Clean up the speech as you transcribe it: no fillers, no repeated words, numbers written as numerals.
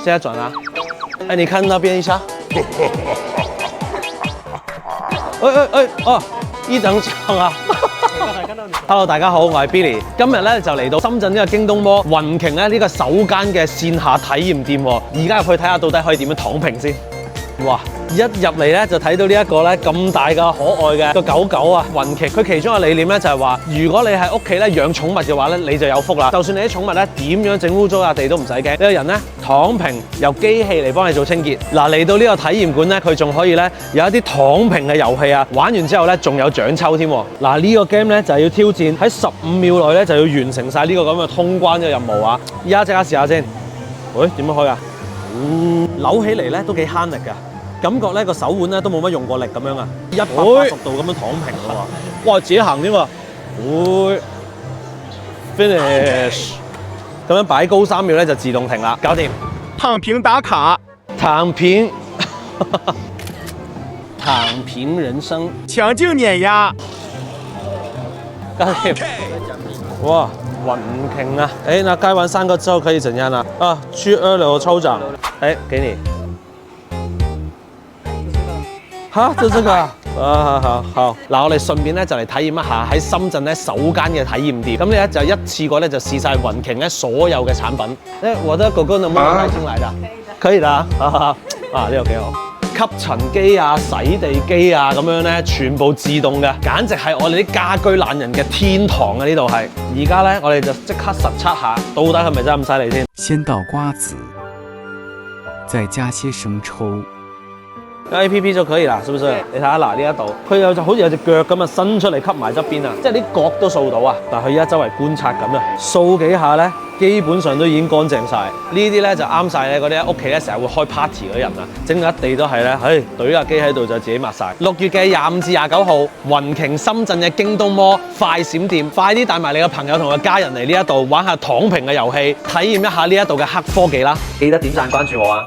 現在轉啊！哎，你看那邊一下。哦，呢等獎啊！Hello， 大家好，我係 Billy。今日咧就嚟到深圳呢個京東摩雲鯨咧呢個首間嘅線下體驗店喎。而家入去睇下到底可以點樣躺平先。哇！一入嚟咧就睇到呢一個咧咁大嘅可愛嘅個狗狗啊，雲鯨。佢其中嘅理念咧就係話，如果你喺屋企咧養寵物嘅話咧，你就有福啦。就算你啲寵物咧點樣整污糟笪地都唔使驚，呢個人咧躺平，由機器嚟幫你做清潔。嗱，嚟到呢個體驗館咧，佢仲可以咧有一啲躺平嘅遊戲啊，玩完之後咧仲有獎抽添。嗱，呢個 game 咧就係要挑戰喺15秒內咧就要完成晒呢個咁嘅通關嘅任務啊！依家即刻試下先。喂，點樣開啊？扭起嚟咧都幾慳力㗎。感覺咧個手腕咧都冇乜用過力咁樣啊，180度咁樣躺平喎，哇自己行添喎，會 finish， 咁樣擺高3秒咧就自動停啦，搞掂。躺平打卡，躺平，躺平人生，強勁碾壓，搞掂。哇，雲鯨啊！哎，那蓋完3個之後可以怎樣啊？啊，去2樓抽獎，哎，給你。嚇，就這個啊！好。嗱，我哋順便咧就嚟體驗一下喺深圳咧首間嘅體驗店。咁你咧就一次過咧就試晒雲鯨咧所有嘅產品。我的狗狗能不能帶進來的？可以的。啊，呢個幾好。吸塵機啊、洗地機啊咁樣咧，全部自動嘅，簡直係我哋啲家居懶人嘅天堂啊！呢度係。而家咧，我哋就即刻實測下，到底係咪真係咁犀利先？先倒瓜子，再加些生抽。APP 就可以啦，是不是？你睇下嗱，呢一度佢就好似有隻腳咁啊，伸出嚟吸埋側邊啊，即係啲角都掃到啊。但係佢而家周圍觀察緊啊，掃幾下咧，基本上都已經乾淨晒。呢啲咧就啱晒咧嗰啲屋企咧成日會開 party 嗰啲人啊，整到一地都係咧，懟架機喺度就自己抹晒。6月嘅25至29號，雲鯨深圳嘅京東摩快閃店，快啲帶埋你嘅朋友同個家人嚟呢一度玩下躺平嘅遊戲，體驗一下呢一度嘅黑科技啦！記得點讚關注我啊！